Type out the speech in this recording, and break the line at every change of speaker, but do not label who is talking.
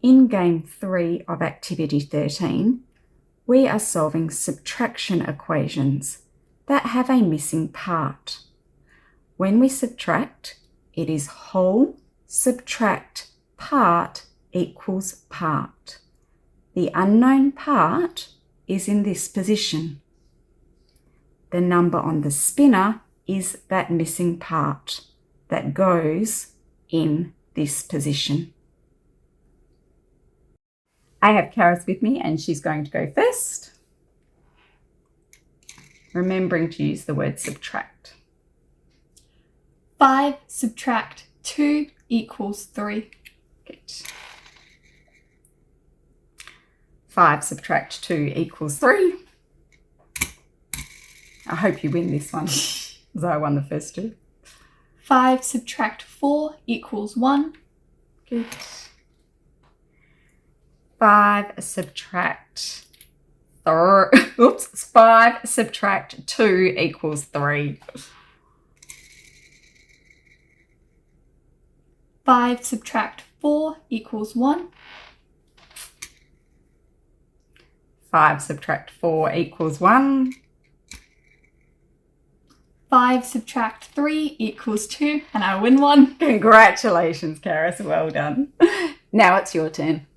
In game 3 of activity 13, we are solving subtraction equations that have a missing part. When we subtract, it is whole subtract part equals part. The unknown part is in this position. The number on the spinner is that missing part that goes in this position. I have Karis with me and she's going to go first. Remembering to use the word subtract.
5 subtract 2 equals 3.
Good. 5 subtract 2 equals 3. I hope you win this one, because I won the first two.
5 subtract 4 equals 1.
Good. 5 subtract 5 subtract 2 equals 3.
5 subtract 4 equals 1.
5 subtract 4 equals 1.
5 subtract 3 equals 2, and I win one.
Congratulations, Karis. Well done. Now it's your turn.